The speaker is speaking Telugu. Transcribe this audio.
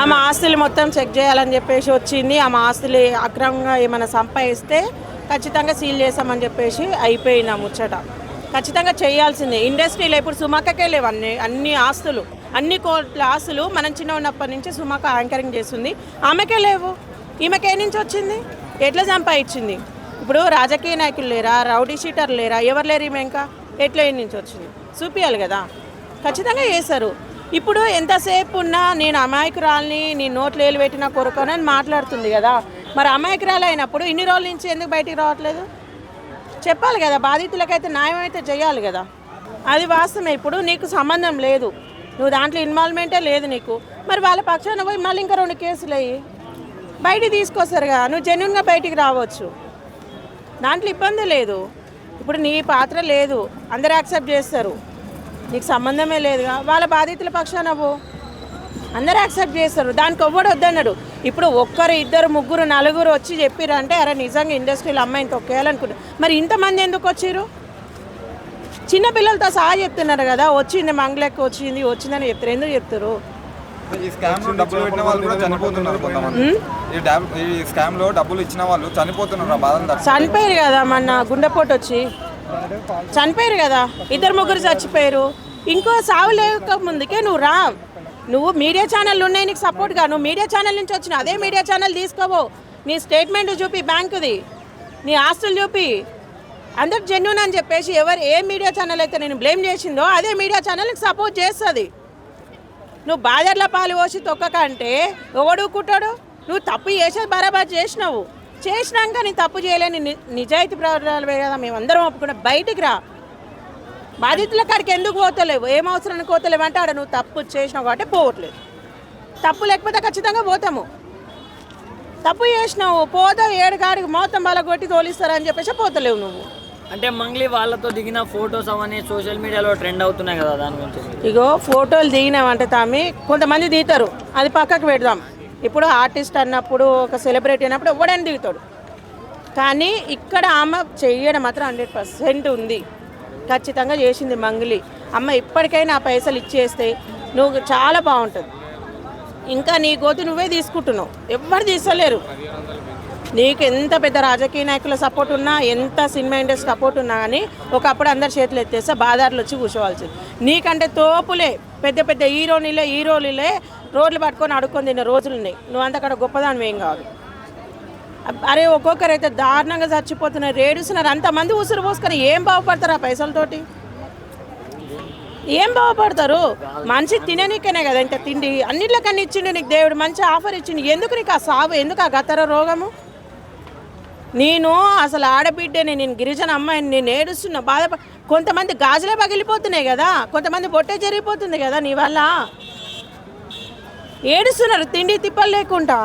ఆమె ఆస్తులు మొత్తం చెక్ చేయాలని చెప్పేసి వచ్చింది. ఆమె ఆస్తులు అక్రమంగా ఏమైనా సంపాదిస్తే ఖచ్చితంగా సీల్ చేస్తామని చెప్పేసి అయిపోయింది ఆ ముచ్చట. ఖచ్చితంగా చేయాల్సిందే. ఇండస్ట్రీలో ఇప్పుడు సుమక్కకే లేవు అన్ని ఆస్తులు, అన్ని కోట్ల ఆస్తులు. మనం చిన్న ఉన్నప్పటి నుంచి సుమక్క యాంకరింగ్ చేస్తుంది, ఆమెకే లేవు. ఈమెకే నుంచి వచ్చింది, ఎట్లా సంపాదించింది? ఇప్పుడు రాజకీయ నాయకులు లేరా, రౌడీ షీటర్లు లేరా, ఎవరు లేరు? ఈమె ఇంకా ఎట్లా నుంచి వచ్చింది చూపించాలి కదా. ఖచ్చితంగా చేశారు. ఇప్పుడు ఎంతసేపు ఉన్నా నేను అమాయకురాలని, నీ నోట్లు ఏలు పెట్టినా కొరకనని మాట్లాడుతుంది కదా. మరి అమాయకురాలు అయినప్పుడు ఇన్ని రోజుల నుంచి ఎందుకు బయటికి రావట్లేదు? చెప్పాలి కదా, బాధితులకైతే న్యాయం అయితే చేయాలి కదా. అది వాస్తవమే. ఇప్పుడు నీకు సంబంధం లేదు, నువ్వు దాంట్లో ఇన్వాల్వ్మెంటే లేదు నీకు. మరి వాళ్ళ పక్షాన పోయి మళ్ళీ ఇంకా 2 కేసులు అయ్యి బయటికి తీసుకొస్తారుగా, నువ్వు జెన్యున్గా బయటికి రావచ్చు, దాంట్లో ఇబ్బంది లేదు. ఇప్పుడు నీ పాత్ర లేదు, అందరూ యాక్సెప్ట్ చేస్తారు, నీకు సంబంధమే లేదుగా. వాళ్ళ బాధితుల పక్షాన పో, అందరూ యాక్సెప్ట్ చేస్తారు, దానికి ఎవ్వడు వద్దన్నాడు. ఇప్పుడు 1 2 3 4 వచ్చి చెప్పిరంటే అరే నిజంగా ఇండస్ట్రీలో అమ్మాయిని తొక్కేయాలనుకుంటారు. మరి ఇంతమంది ఎందుకు వచ్చారు? చిన్నపిల్లలతో సహా చెప్తున్నారు కదా, వచ్చింది మంగళకి వచ్చిందని చెప్తారు. ఎందుకు చెప్తారు? ఈ స్కామ్లో డబ్బులు పెట్టిన వాళ్ళు కూడా చనిపోతున్నారు కొంతమంది. ఈ స్కామ్లో డబ్బులు ఇచ్చిన వాళ్ళు చనిపోతున్నారు. చనిపోయారు కదా, మొన్న గుండెపోటు వచ్చి చనిపోయారు కదా, 2 3 చచ్చిపోయారు. ఇంకో సావు లేక ముందుకే నువ్వు రా. నువ్వు మీడియా ఛానళ్ళు ఉన్నాయి నీకు సపోర్ట్గా, నువ్వు మీడియా ఛానల్ నుంచి వచ్చిన అదే మీడియా ఛానల్ తీసుకోవో, నీ స్టేట్మెంట్ చూపి, బ్యాంకుది, నీ ఆస్తులు చూపి, అందరికి జెన్యూన్ అని చెప్పేసి ఏ మీడియా ఛానల్ అయితే నేను బ్లేమ్ చేసిందో అదే మీడియా ఛానల్ నీకు సపోర్ట్ చేస్తుంది. నువ్వు బాజర్ల పాలు పోసి తొక్కకంటే ఎవడు కుట్టాడు? నువ్వు తప్పు చేసేది బరాబర్ చేసినాక నీ తప్పు చేయలేని నిజాయితీ ప్రవర్తనలే కదా మేమందరం ఒప్పుకున్నా. బయటికి రా. బాధితుల కాడికి ఎందుకు పోతలేవు? ఏం అవసరానికి పోతలేవు అంటే ఆడ నువ్వు తప్పు చేసినావు కాబట్టి పోవట్లేదు. తప్పు లేకపోతే ఖచ్చితంగా పోతాము. తప్పు చేసినావు పోతా 7 కాడికి మొత్తం వాళ్ళ కొట్టి తోలిస్తారని చెప్పేసి పోతలేవు నువ్వు. అంటే మంగ్లీ వాళ్ళతో దిగిన ఫొటోస్ అవన్నీ సోషల్ మీడియాలో ట్రెండ్ అవుతున్నాయి కదా, దాని గురించి. ఇగో ఫోటోలు దిగినామంటే తామి కొంతమంది దిగుతారు, అది పక్కకు పెడదాం. ఇప్పుడు ఆర్టిస్ట్ అన్నప్పుడు, ఒక సెలబ్రిటీ అన్నప్పుడు ఎవడని దిగుతాడు. కానీ ఇక్కడ ఆమె చెయ్యడం మాత్రం 100% ఉంది. ఖచ్చితంగా చేసింది మంగ్లీ. అమ్మ ఇప్పటికైనా ఆ పైసలు ఇచ్చేస్తే నువ్వు చాలా బాగుంటుంది. ఇంకా నీ గోతు నువ్వే తీసుకుంటున్నావు, ఎవ్వరు తీసుకోలేరు. నీకు ఎంత పెద్ద రాజకీయ నాయకుల సపోర్ట్ ఉన్నా, ఎంత సినిమా ఇండస్ట్రీ సపోర్ట్ ఉన్నా కానీ ఒకప్పుడు అందరు చేతులు ఎత్తేస్తే బాధారులు వచ్చి కూర్చోవాల్సింది. నీకంటే తోపులే పెద్ద పెద్ద హీరోలే రోడ్లు పట్టుకొని అడుక్కొని తిన్న రోజులున్నాయి. నువ్వు అంతక్కడ గొప్పదాని ఏం కాదు. అరే ఒక్కొక్కరైతే దారుణంగా చచ్చిపోతున్నారు, రేడుస్తున్నారు. అంతమంది ఉసురు పోసుకొని ఏం బాగుపడతారు ఆ పైసలతోటి? ఏం బాగుపడతారు? మనిషి తిననీకనే కదా ఇంత తిండి, అన్నిట్లకన్నా ఇచ్చిండు నీకు దేవుడు, మంచి ఆఫర్ ఇచ్చిండు. ఎందుకు నీకు ఆ సాగు, ఎందుకు ఆ గతర రోగము? నేను అసలు ఆడబిడ్డని, నేను గిరిజన అమ్మాయిని, నేను ఏడుస్తున్నా, కొంతమంది గాజులే పగిలిపోతున్నాయి కదా, కొంతమంది బొట్టే జరిగిపోతుంది కదా నీ వల్ల. ఏడుస్తున్నారు తిండి తిప్పలు లేకుండా.